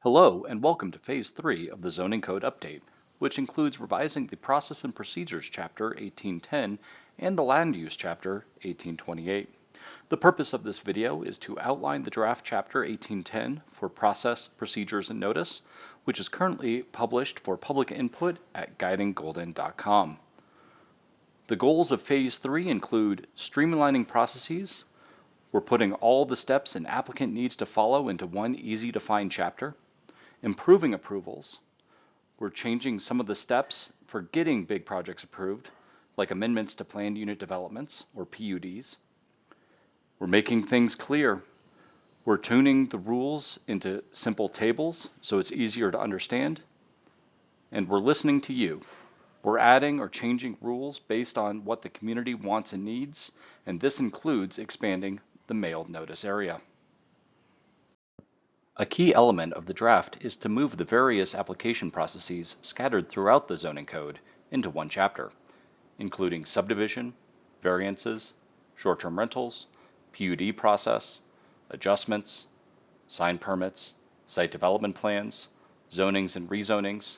Hello and welcome to Phase 3 of the Zoning Code Update, which includes revising the Process and Procedures Chapter 1810 and the Land Use Chapter 1828. The purpose of this video is to outline the draft Chapter 1810 for Process, Procedures, and Notice, which is currently published for public input at guidinggolden.com. The goals of Phase 3 include streamlining processes. We're putting all the steps an applicant needs to follow into one easy-to-find chapter. Improving approvals. We're changing some of the steps for getting big projects approved, like amendments to planned unit developments, or PUDs. We're making things clear. We're tuning the rules into simple tables so it's easier to understand. And we're listening to you. We're adding or changing rules based on what the community wants and needs, and this includes expanding the mailed notice area. A key element of the draft is to move the various application processes scattered throughout the zoning code into one chapter, including subdivision, variances, short-term rentals, PUD process, adjustments, sign permits, site development plans, zonings and rezonings,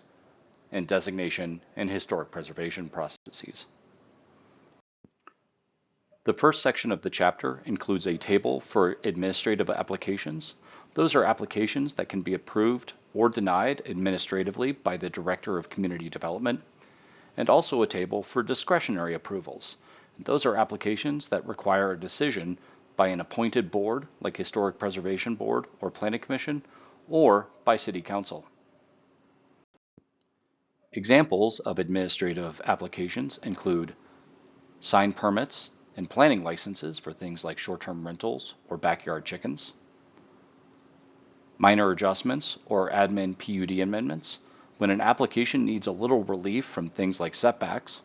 and designation and historic preservation processes. The first section of the chapter includes a table for administrative applications. Those are applications that can be approved or denied administratively by the Director of Community Development, and also a table for discretionary approvals. Those are applications that require a decision by an appointed board, like Historic Preservation Board or Planning Commission, or by City Council. Examples of administrative applications include sign permits and planning licenses for things like short-term rentals or backyard chickens, minor adjustments or admin PUD amendments when an application needs a little relief from things like setbacks.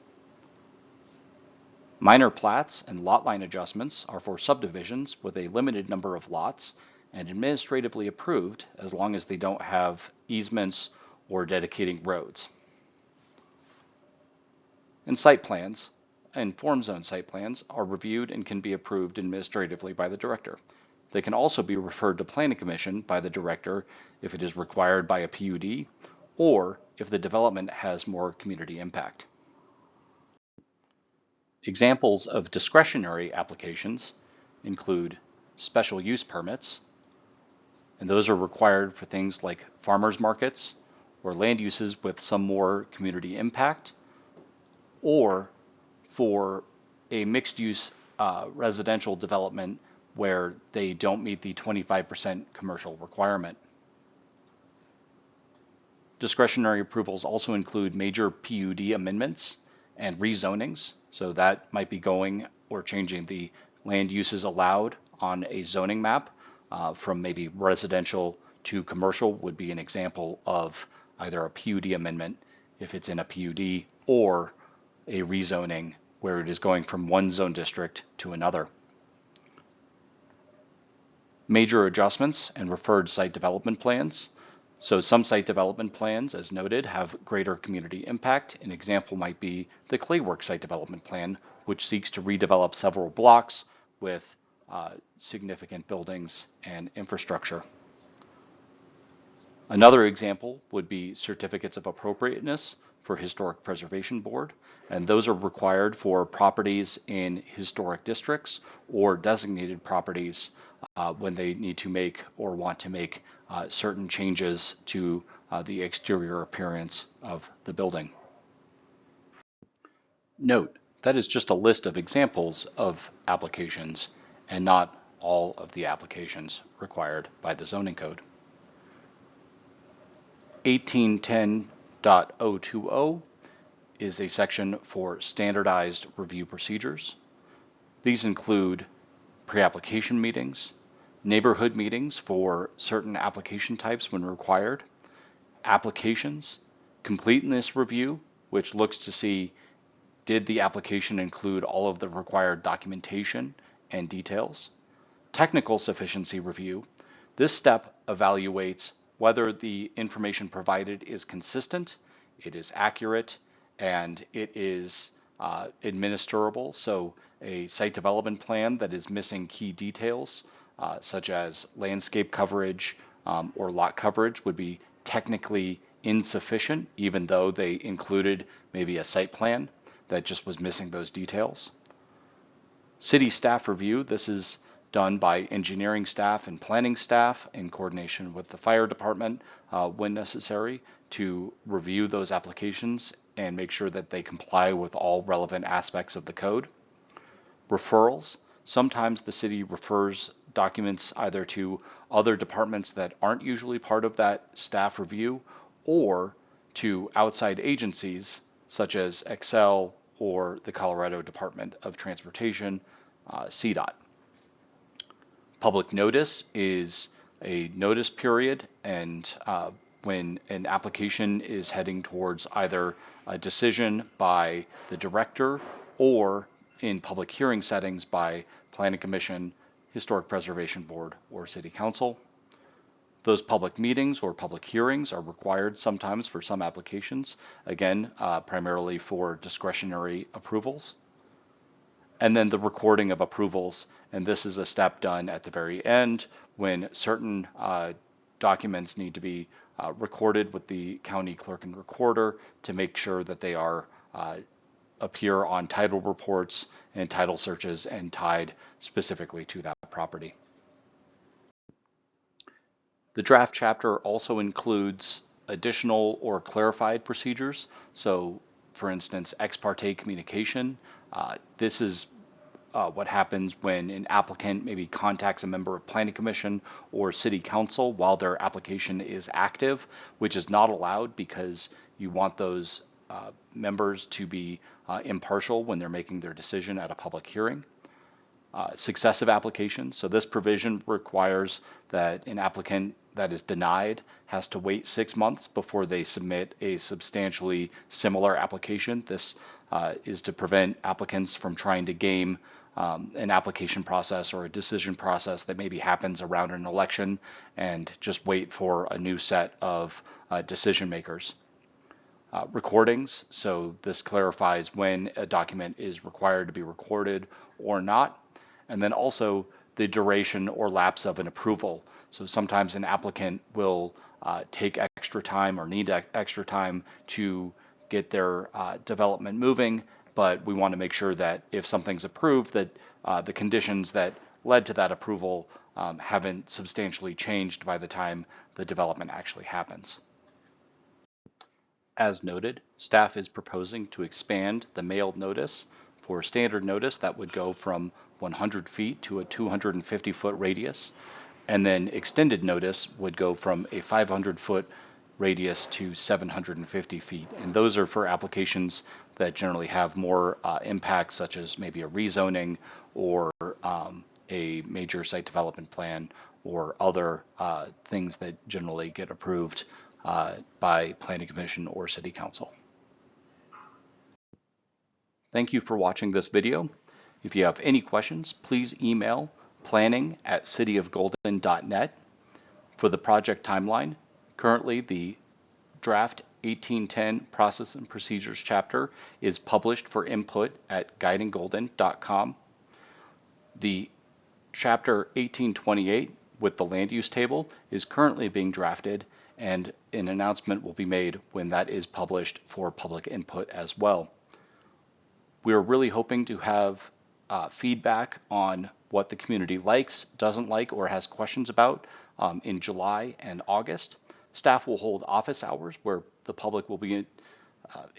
Minor plats and lot line adjustments are for subdivisions with a limited number of lots and administratively approved as long as they don't have easements or dedicating roads. And site plans and form zone site plans are reviewed and can be approved administratively by the director. They can also be referred to Planning Commission by the director if it is required by a PUD or if the development has more community impact. Examples of discretionary applications include special use permits, and those are required for things like farmers markets or land uses with some more community impact, or for a mixed-use residential development where they don't meet the 25% commercial requirement. Discretionary approvals also include major PUD amendments and rezonings, so that might be going or changing the land uses allowed on a zoning map from maybe residential to commercial would be an example of either a PUD amendment if it's in a PUD or a rezoning where it is going from one zone district to another. Major adjustments and referred site development plans. So some site development plans, as noted, have greater community impact. An example might be the Claywork site development plan, which seeks to redevelop several blocks with significant buildings and infrastructure. Another example would be certificates of appropriateness for Historic Preservation Board, and those are required for properties in historic districts or designated properties when they need to make or want to make certain changes to the exterior appearance of the building. Note, that is just a list of examples of applications and not all of the applications required by the zoning code. 1810.020 is a section for standardized review procedures. These include pre-application meetings, neighborhood meetings for certain application types when required, applications, completeness review, which looks to see did the application include all of the required documentation and details, technical sufficiency review. This step evaluates whether the information provided is consistent, it is accurate, and it is administrable. So a site development plan that is missing key details, such as landscape coverage, or lot coverage would be technically insufficient, even though they included maybe a site plan that just was missing those details. City staff review, this is done by engineering staff and planning staff in coordination with the fire department when necessary to review those applications and make sure that they comply with all relevant aspects of the code. Referrals, sometimes the city refers documents either to other departments that aren't usually part of that staff review or to outside agencies such as Excel or the Colorado Department of Transportation, CDOT. Public notice is a notice period, and when an application is heading towards either a decision by the director or in public hearing settings by Planning Commission, Historic Preservation Board, or City Council. Those public meetings or public hearings are required sometimes for some applications, again, primarily for discretionary approvals. And then the recording of approvals, and this is a step done at the very end when certain documents need to be recorded with the county clerk and recorder to make sure that they are appear on title reports and title searches and tied specifically to that property. The draft chapter also includes additional or clarified procedures. So for instance, ex parte communication. This is what happens when an applicant maybe contacts a member of Planning Commission or City Council while their application is active, which is not allowed because you want those members to be impartial when they're making their decision at a public hearing. Successive applications. So this provision requires that an applicant that is denied has to wait 6 months before they submit a substantially similar application. This is to prevent applicants from trying to game an application process or a decision process that maybe happens around an election and just wait for a new set of decision makers. Recordings, so this clarifies when a document is required to be recorded or not, and then also the duration or lapse of an approval. So sometimes an applicant will take extra time or need extra time to get their development moving, but we want to make sure that if something's approved, that the conditions that led to that approval haven't substantially changed by the time the development actually happens. As noted, staff is proposing to expand the mailed notice. For standard notice, that would go from 100 feet to a 250-foot radius, and then extended notice would go from a 500-foot radius to 750 feet. And those are for applications that generally have more impact, such as maybe a rezoning or a major site development plan or other things that generally get approved by Planning Commission or City Council. Thank you for watching this video. If you have any questions, please email planning@cityofgolden.net. For the project timeline, currently the draft 1810 Process and Procedures chapter is published for input at guidinggolden.com. The chapter 1828 with the land use table is currently being drafted, and an announcement will be made when that is published for public input as well. We are really hoping to have feedback on what the community likes, doesn't like, or has questions about in July and August. Staff will hold office hours where the public will be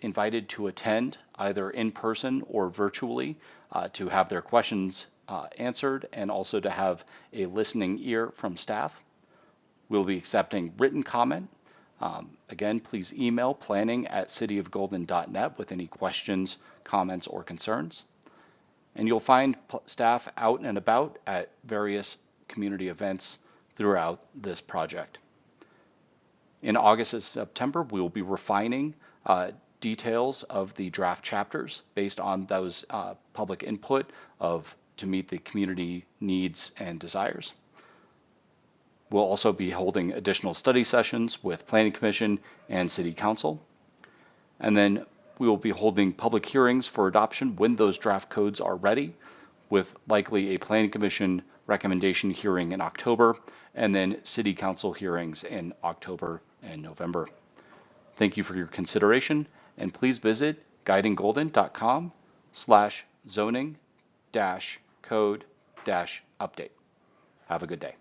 invited to attend either in person or virtually to have their questions answered and also to have a listening ear from staff. We'll be accepting written comment. Again, please email planning@cityofgolden.net with any questions, comments, or concerns. And you'll find staff out and about at various community events throughout this project. In August and September, we will be refining details of the draft chapters based on those public input to meet the community needs and desires. We'll also be holding additional study sessions with Planning Commission and City Council. And then we will be holding public hearings for adoption when those draft codes are ready, with likely a Planning Commission recommendation hearing in October and then City Council hearings in October and November. Thank you for your consideration, and please visit guidinggolden.com/zoning-code-update. Have a good day.